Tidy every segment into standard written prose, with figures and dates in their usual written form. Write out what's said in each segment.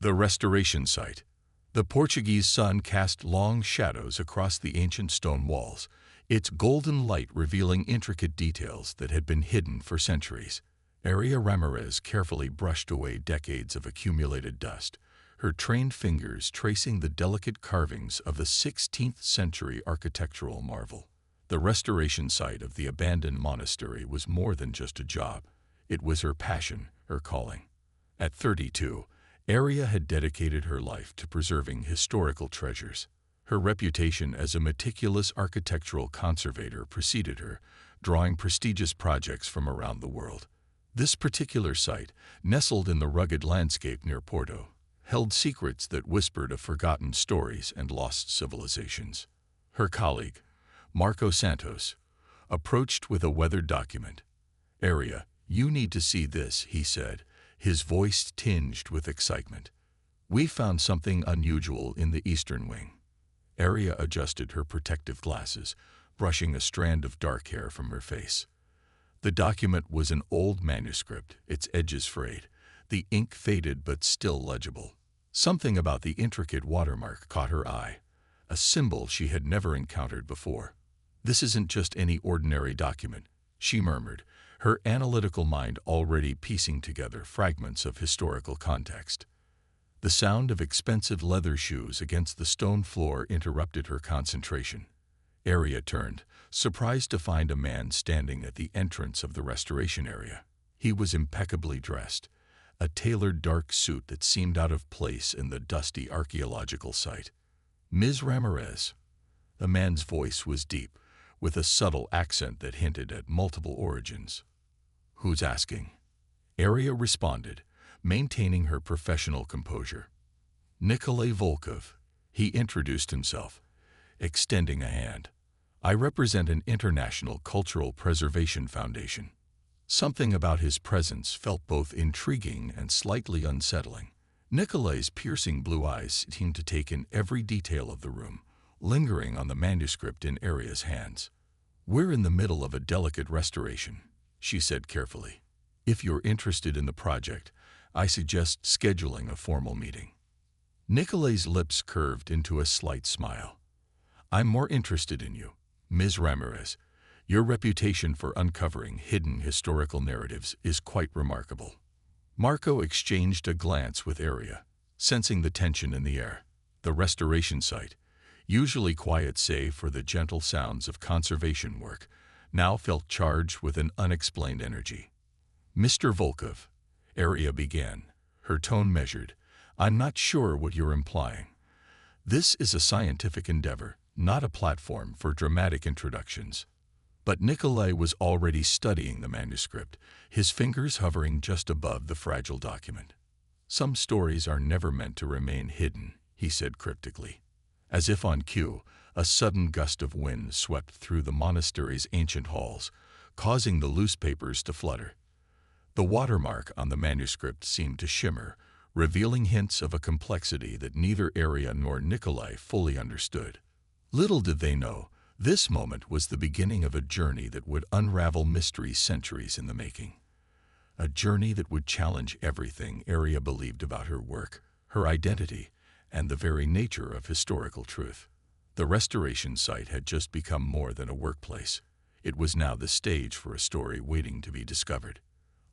The restoration site. The Portuguese sun cast long shadows across the ancient stone walls, its golden light revealing intricate details that had been hidden for centuries. Aria Ramirez carefully brushed away decades of accumulated dust, her trained fingers tracing the delicate carvings of the 16th century architectural marvel. The restoration site of the abandoned monastery was more than just a job. It was her passion, her calling. At 32, Aria had dedicated her life to preserving historical treasures. Her reputation as a meticulous architectural conservator preceded her, drawing prestigious projects from around the world. This particular site, nestled in the rugged landscape near Porto, held secrets that whispered of forgotten stories and lost civilizations. Her colleague, Marco Santos, approached with a weathered document. "Aria, you need to see this," he said, his voice tinged with excitement. "We found something unusual in the eastern wing." Aria adjusted her protective glasses, brushing a strand of dark hair from her face. The document was an old manuscript, its edges frayed, the ink faded but still legible. Something about the intricate watermark caught her eye, a symbol she had never encountered before. "This isn't just any ordinary document," she murmured, her analytical mind already piecing together fragments of historical context. The sound of expensive leather shoes against the stone floor interrupted her concentration. Aria turned, surprised to find a man standing at the entrance of the restoration area. He was impeccably dressed, a tailored dark suit that seemed out of place in the dusty archaeological site. "Ms. Ramirez." The man's voice was deep, with a subtle accent that hinted at multiple origins. "Who's asking?" Aria responded, maintaining her professional composure. "Nikolai Volkov." He introduced himself, extending a hand. "I represent an international cultural preservation foundation." Something about his presence felt both intriguing and slightly unsettling. Nikolai's piercing blue eyes seemed to take in every detail of the room, lingering on the manuscript in Aria's hands. "We're in the middle of a delicate restoration," she said carefully. "If you're interested in the project, I suggest scheduling a formal meeting." Nikolai's lips curved into a slight smile. "I'm more interested in you, Ms. Ramirez. Your reputation for uncovering hidden historical narratives is quite remarkable." Marco exchanged a glance with Aria, sensing the tension in the air. The restoration site, usually quiet save for the gentle sounds of conservation work, now felt charged with an unexplained energy. "Mr. Volkov," Aria began, her tone measured, "I'm not sure what you're implying. This is a scientific endeavor, not a platform for dramatic introductions." But Nikolai was already studying the manuscript, his fingers hovering just above the fragile document. "Some stories are never meant to remain hidden," he said cryptically. As if on cue, a sudden gust of wind swept through the monastery's ancient halls, causing the loose papers to flutter. The watermark on the manuscript seemed to shimmer, revealing hints of a complexity that neither Aria nor Nikolai fully understood. Little did they know, this moment was the beginning of a journey that would unravel mysteries centuries in the making. A journey that would challenge everything Aria believed about her work, her identity, and the very nature of historical truth. The restoration site had just become more than a workplace. It was now the stage for a story waiting to be discovered.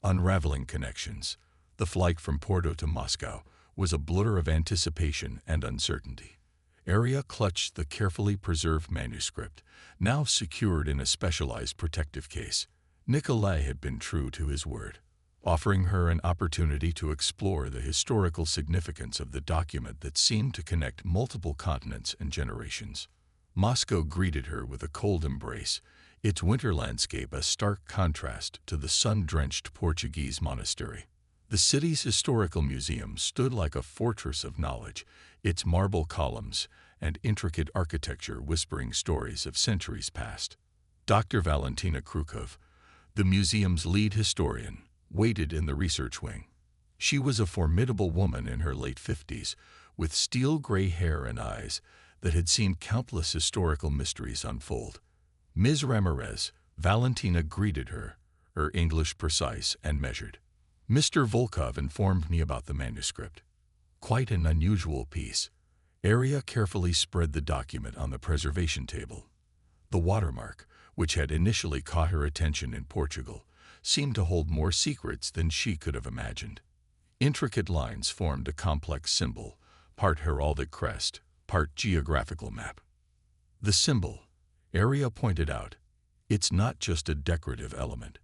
Unraveling connections, the flight from Porto to Moscow was a blur of anticipation and uncertainty. Aria clutched the carefully preserved manuscript, now secured in a specialized protective case. Nikolai had been true to his word, offering her an opportunity to explore the historical significance of the document that seemed to connect multiple continents and generations. Moscow greeted her with a cold embrace, its winter landscape a stark contrast to the sun-drenched Portuguese monastery. The city's historical museum stood like a fortress of knowledge, its marble columns and intricate architecture whispering stories of centuries past. Dr. Valentina Krukov, the museum's lead historian, waited in the research wing. She was a formidable woman in her late 50s, with steel-gray hair and eyes that had seen countless historical mysteries unfold. "Ms. Ramirez," Valentina greeted her English precise and measured. "Mr. Volkov informed me about the manuscript." Quite an unusual piece. Aria carefully spread the document on the preservation table. The watermark, which had initially caught her attention in Portugal, seemed to hold more secrets than she could have imagined. Intricate lines formed a complex symbol, part heraldic crest, part geographical map. The symbol, Aria pointed out, it's not just a decorative element.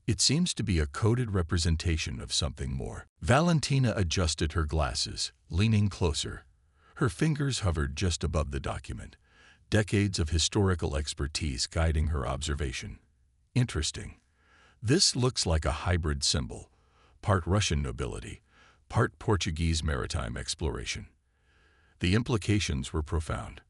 It seems to be a coded representation of something more. Valentina adjusted her glasses, leaning closer. Her fingers hovered just above the document, decades of historical expertise guiding her observation. Interesting. This looks like a hybrid symbol, part Russian nobility, part Portuguese maritime exploration. The implications were profound.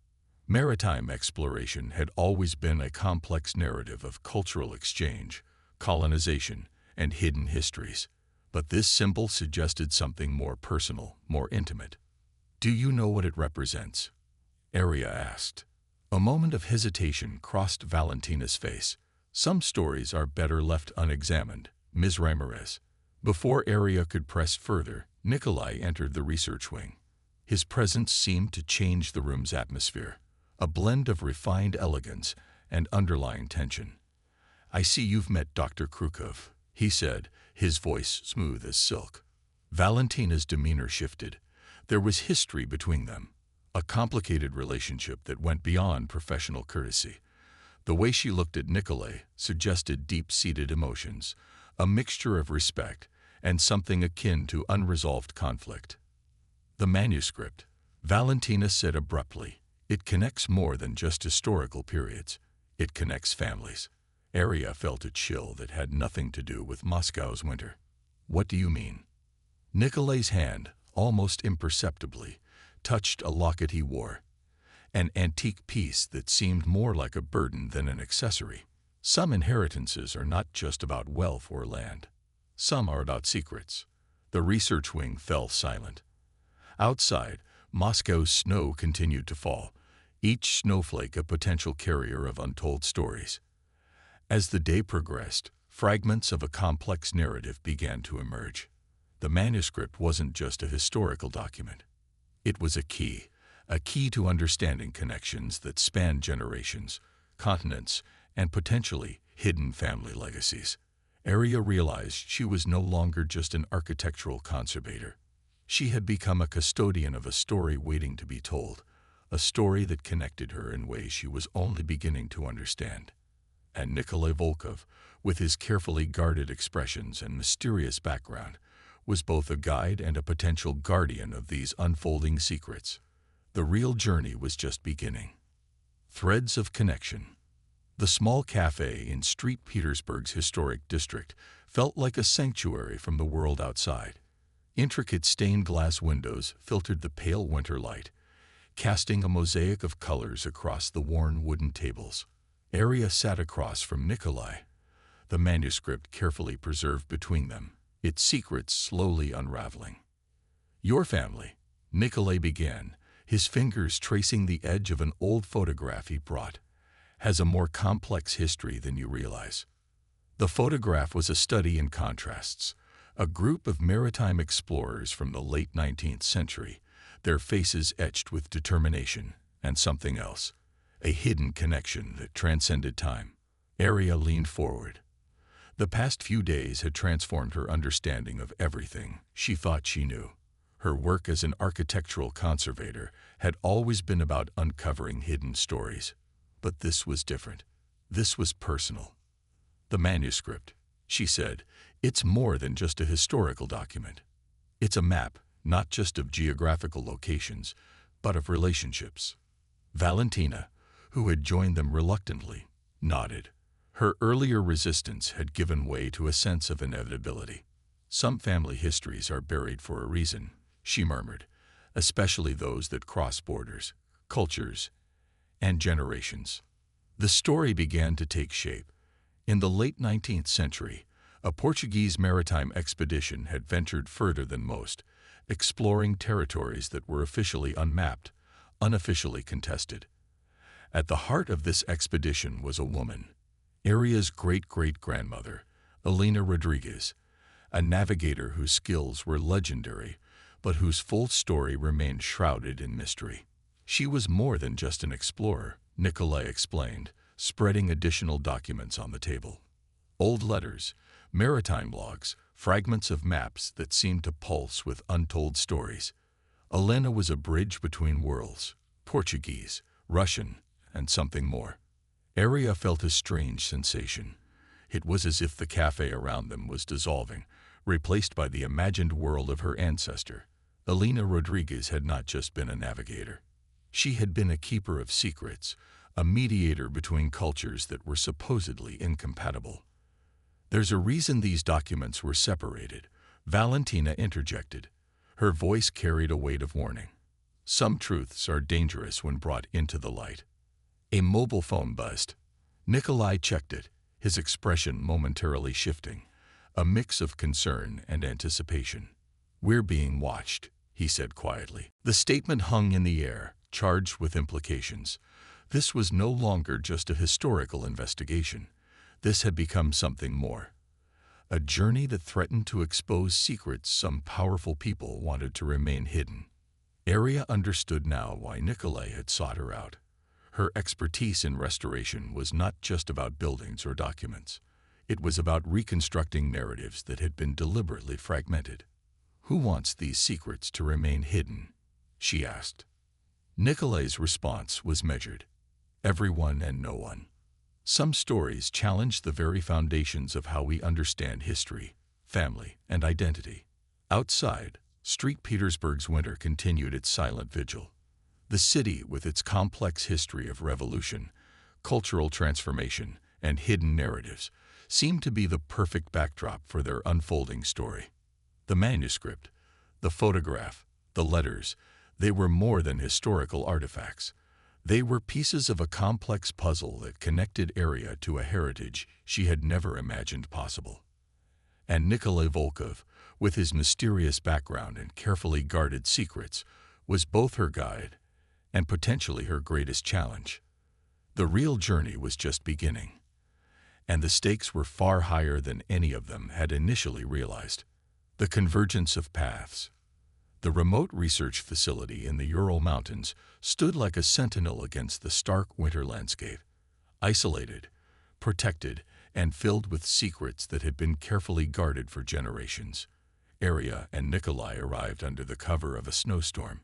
Maritime exploration had always been a complex narrative of cultural exchange, colonization, and hidden histories. But this symbol suggested something more personal, more intimate. "Do you know what it represents?" Aria asked. A moment of hesitation crossed Valentina's face. "Some stories are better left unexamined, Ms. Ramirez." Before Aria could press further, Nikolai entered the research wing. His presence seemed to change the room's atmosphere, a blend of refined elegance and underlying tension. "I see you've met Dr. Krukov," he said, his voice smooth as silk. Valentina's demeanor shifted. There was history between them, a complicated relationship that went beyond professional courtesy. The way she looked at Nikolai suggested deep-seated emotions, a mixture of respect and something akin to unresolved conflict. "The manuscript," Valentina said abruptly, "it connects more than just historical periods. It connects families." Aria felt a chill that had nothing to do with Moscow's winter. "What do you mean?" Nikolai's hand, almost imperceptibly, touched a locket he wore, an antique piece that seemed more like a burden than an accessory. Some inheritances are not just about wealth or land. Some are about secrets. The research wing fell silent. Outside, Moscow's snow continued to fall, each snowflake a potential carrier of untold stories. As the day progressed, fragments of a complex narrative began to emerge. The manuscript wasn't just a historical document. It was a key to understanding connections that spanned generations, continents, and potentially hidden family legacies. Aria realized she was no longer just an architectural conservator. She had become a custodian of a story waiting to be told, a story that connected her in ways she was only beginning to understand. And Nikolai Volkov, with his carefully guarded expressions and mysterious background, was both a guide and a potential guardian of these unfolding secrets. The real journey was just beginning. Threads of connection. The small cafe in Street Petersburg's historic district felt like a sanctuary from the world outside. Intricate stained glass windows filtered the pale winter light, casting a mosaic of colors across the worn wooden tables. Aria sat across from Nikolai, the manuscript carefully preserved between them, its secrets slowly unraveling. "Your family," Nikolai began, his fingers tracing the edge of an old photograph he brought, "has a more complex history than you realize." The photograph was a study in contrasts, a group of maritime explorers from the late 19th century, their faces etched with determination and something else, a hidden connection that transcended time. Aria leaned forward. The past few days had transformed her understanding of everything she thought she knew. Her work as an architectural conservator had always been about uncovering hidden stories. But this was different. This was personal. "The manuscript," she said, "it's more than just a historical document. It's a map, not just of geographical locations, but of relationships." Valentina, who had joined them reluctantly, nodded. Her earlier resistance had given way to a sense of inevitability. "Some family histories are buried for a reason," she murmured, "especially those that cross borders, cultures, and generations." The story began to take shape. In the late 19th century, a Portuguese maritime expedition had ventured further than most, exploring territories that were officially unmapped, unofficially contested. At the heart of this expedition was a woman, Aria's great-great-grandmother, Elena Rodriguez, a navigator whose skills were legendary, but whose full story remained shrouded in mystery. She was more than just an explorer, Nikolai explained, spreading additional documents on the table. Old letters, maritime logs, fragments of maps that seemed to pulse with untold stories. Elena was a bridge between worlds, Portuguese, Russian, and something more. Aria felt a strange sensation. It was as if the cafe around them was dissolving, replaced by the imagined world of her ancestor. Elena Rodriguez had not just been a navigator. She had been a keeper of secrets, a mediator between cultures that were supposedly incompatible. "There's a reason these documents were separated," Valentina interjected. Her voice carried a weight of warning. "Some truths are dangerous when brought into the light." A mobile phone buzzed. Nikolai checked it, his expression momentarily shifting, a mix of concern and anticipation. "We're being watched," he said quietly. The statement hung in the air, charged with implications. This was no longer just a historical investigation. This had become something more. A journey that threatened to expose secrets some powerful people wanted to remain hidden. Aria understood now why Nikolai had sought her out. Her expertise in restoration was not just about buildings or documents. It was about reconstructing narratives that had been deliberately fragmented. "Who wants these secrets to remain hidden?" she asked. Nikolai's response was measured. "Everyone and no one." Some stories challenge the very foundations of how we understand history, family, and identity. Outside, St. Petersburg's winter continued its silent vigil. The city, with its complex history of revolution, cultural transformation, and hidden narratives, seemed to be the perfect backdrop for their unfolding story. The manuscript, the photograph, the letters, they were more than historical artifacts. They were pieces of a complex puzzle that connected Aria to a heritage she had never imagined possible. And Nikolai Volkov, with his mysterious background and carefully guarded secrets, was both her guide and potentially her greatest challenge. The real journey was just beginning, and the stakes were far higher than any of them had initially realized. The convergence of paths. The remote research facility in the Ural Mountains stood like a sentinel against the stark winter landscape, isolated, protected, and filled with secrets that had been carefully guarded for generations. Aria and Nikolai arrived under the cover of a snowstorm,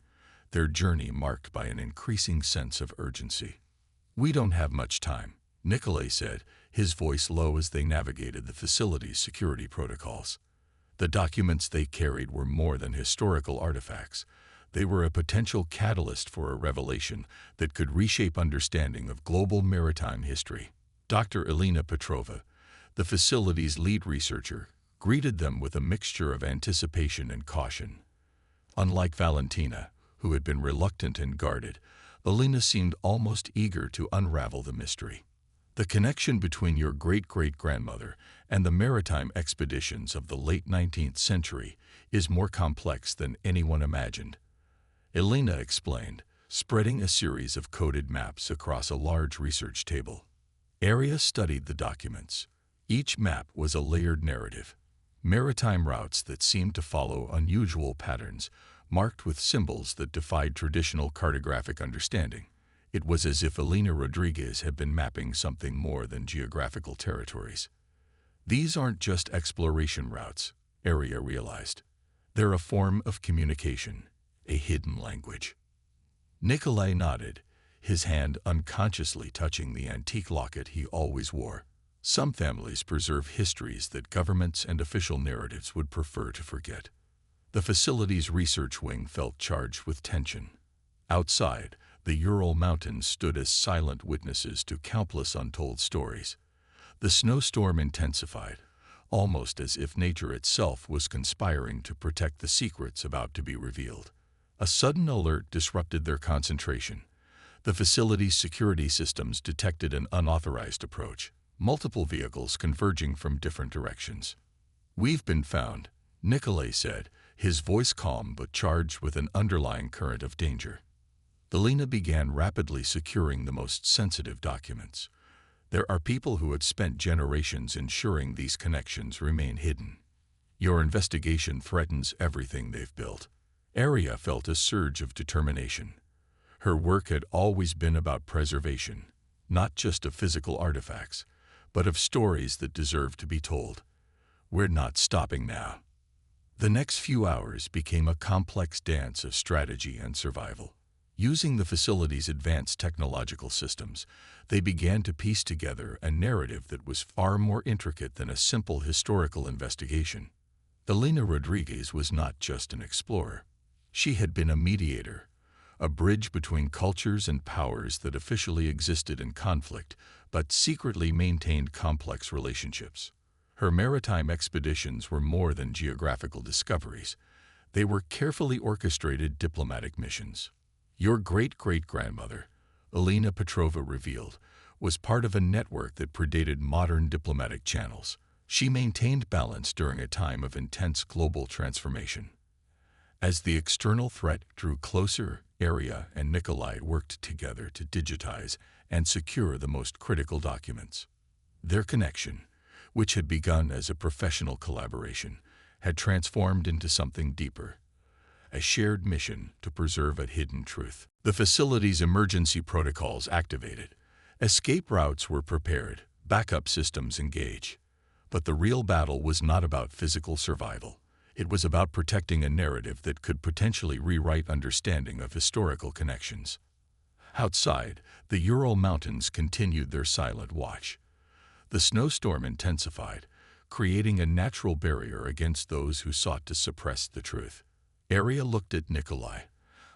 their journey marked by an increasing sense of urgency. "We don't have much time," Nikolai said, his voice low as they navigated the facility's security protocols. The documents they carried were more than historical artifacts. They were a potential catalyst for a revelation that could reshape understanding of global maritime history. Dr. Elena Petrova, the facility's lead researcher, greeted them with a mixture of anticipation and caution. Unlike Valentina, who had been reluctant and guarded, Elena seemed almost eager to unravel the mystery. "The connection between your great-great-grandmother and the maritime expeditions of the late 19th century is more complex than anyone imagined," Elena explained, spreading a series of coded maps across a large research table. Aria studied the documents. Each map was a layered narrative. Maritime routes that seemed to follow unusual patterns, marked with symbols that defied traditional cartographic understanding. It was as if Elena Rodriguez had been mapping something more than geographical territories. "These aren't just exploration routes," Aria realized. "They're a form of communication, a hidden language." Nikolai nodded, his hand unconsciously touching the antique locket he always wore. Some families preserve histories that governments and official narratives would prefer to forget. The facility's research wing felt charged with tension. Outside, the Ural Mountains stood as silent witnesses to countless untold stories. The snowstorm intensified, almost as if nature itself was conspiring to protect the secrets about to be revealed. A sudden alert disrupted their concentration. The facility's security systems detected an unauthorized approach, multiple vehicles converging from different directions. "We've been found," Nikolai said, his voice calm but charged with an underlying current of danger. Elena began rapidly securing the most sensitive documents. "There are people who had spent generations ensuring these connections remain hidden. Your investigation threatens everything they've built." Aria felt a surge of determination. Her work had always been about preservation, not just of physical artifacts, but of stories that deserve to be told. We're not stopping now. The next few hours became a complex dance of strategy and survival. Using the facility's advanced technological systems, they began to piece together a narrative that was far more intricate than a simple historical investigation. Elena Rodriguez was not just an explorer. She had been a mediator, a bridge between cultures and powers that officially existed in conflict but secretly maintained complex relationships. Her maritime expeditions were more than geographical discoveries. They were carefully orchestrated diplomatic missions. Your great-great-grandmother, Elena Petrova revealed, was part of a network that predated modern diplomatic channels. She maintained balance during a time of intense global transformation. As the external threat drew closer, Aria and Nikolai worked together to digitize and secure the most critical documents. Their connection, which had begun as a professional collaboration, had transformed into something deeper, a shared mission to preserve a hidden truth. The facility's emergency protocols activated. Escape routes were prepared, backup systems engaged. But the real battle was not about physical survival. It was about protecting a narrative that could potentially rewrite understanding of historical connections. Outside, the Ural Mountains continued their silent watch. The snowstorm intensified, creating a natural barrier against those who sought to suppress the truth. Aria looked at Nikolai,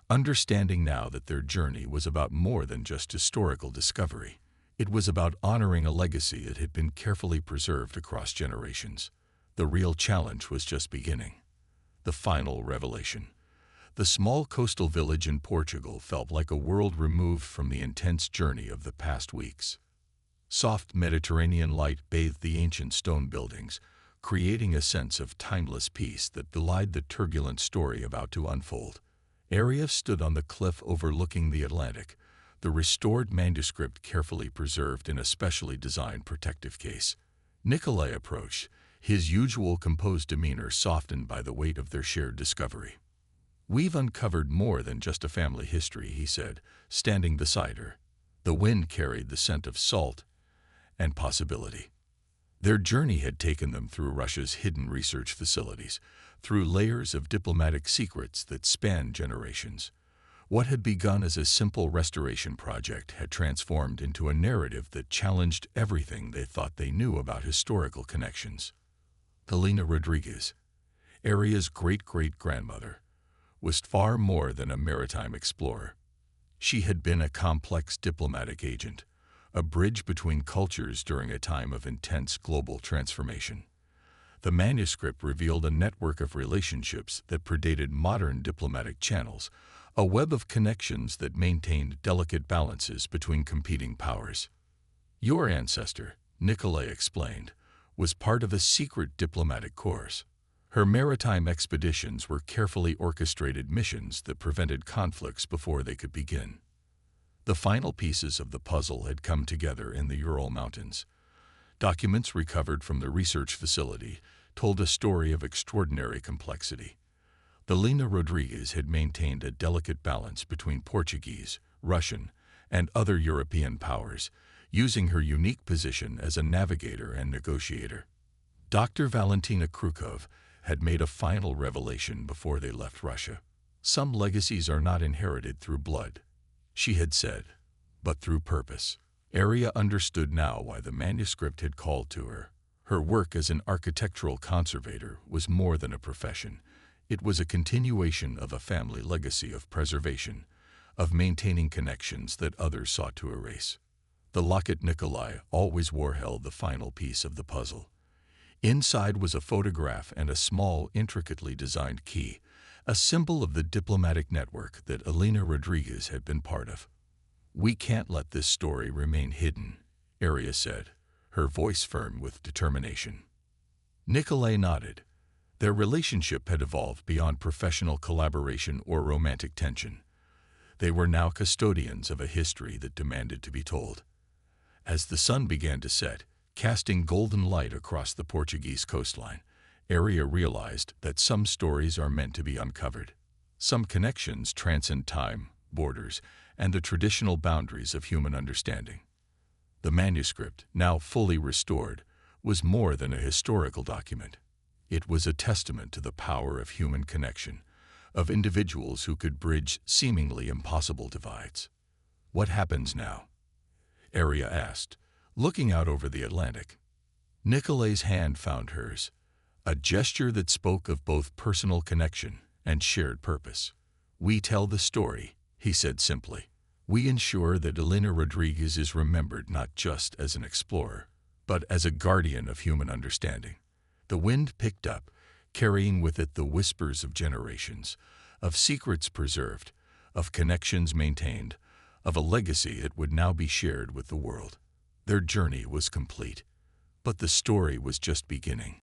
understanding now that their journey was about more than just historical discovery. It was about honoring a legacy that had been carefully preserved across generations. The real challenge was just beginning. The final revelation. The small coastal village in Portugal felt like a world removed from the intense journey of the past weeks. Soft Mediterranean light bathed the ancient stone buildings, creating a sense of timeless peace that belied the turbulent story about to unfold. Aria stood on the cliff overlooking the Atlantic, the restored manuscript carefully preserved in a specially designed protective case. Nikolai approached, his usual composed demeanor softened by the weight of their shared discovery. "We've uncovered more than just a family history," he said, standing beside her. The wind carried the scent of salt and possibility. Their journey had taken them through Russia's hidden research facilities, through layers of diplomatic secrets that spanned generations. What had begun as a simple restoration project had transformed into a narrative that challenged everything they thought they knew about historical connections. Elena Rodriguez, Aria's great-great-grandmother, was far more than a maritime explorer. She had been a complex diplomatic agent, a bridge between cultures during a time of intense global transformation. The manuscript revealed a network of relationships that predated modern diplomatic channels, a web of connections that maintained delicate balances between competing powers. "Your ancestor," Nikolai explained, was part of a secret diplomatic course. Her maritime expeditions were carefully orchestrated missions that prevented conflicts before they could begin. The final pieces of the puzzle had come together in the Ural Mountains. Documents recovered from the research facility told a story of extraordinary complexity. Elena Rodriguez had maintained a delicate balance between Portuguese, Russian, and other European powers, using her unique position as a navigator and negotiator. Dr. Valentina Krukov had made a final revelation before they left Russia. "Some legacies are not inherited through blood," she had said, "but through purpose." Aria understood now why the manuscript had called to her. Her work as an architectural conservator was more than a profession. It was a continuation of a family legacy of preservation, of maintaining connections that others sought to erase. The locket Nikolai always wore held the final piece of the puzzle. Inside was a photograph and a small, intricately designed key, a symbol of the diplomatic network that Elena Rodriguez had been part of. "We can't let this story remain hidden," Aria said, her voice firm with determination. Nikolai nodded. Their relationship had evolved beyond professional collaboration or romantic tension. They were now custodians of a history that demanded to be told. As the sun began to set, casting golden light across the Portuguese coastline, Aria realized that some stories are meant to be uncovered. Some connections transcend time, borders, and the traditional boundaries of human understanding. The manuscript, now fully restored, was more than a historical document. It was a testament to the power of human connection, of individuals who could bridge seemingly impossible divides. "What happens now?" Arya asked, looking out over the Atlantic. Nicolet's hand found hers, a gesture that spoke of both personal connection and shared purpose. "We tell the story," he said simply. "We ensure that Elena Rodriguez is remembered not just as an explorer, but as a guardian of human understanding." The wind picked up, carrying with it the whispers of generations, of secrets preserved, of connections maintained, of a legacy that would now be shared with the world. Their journey was complete, but the story was just beginning.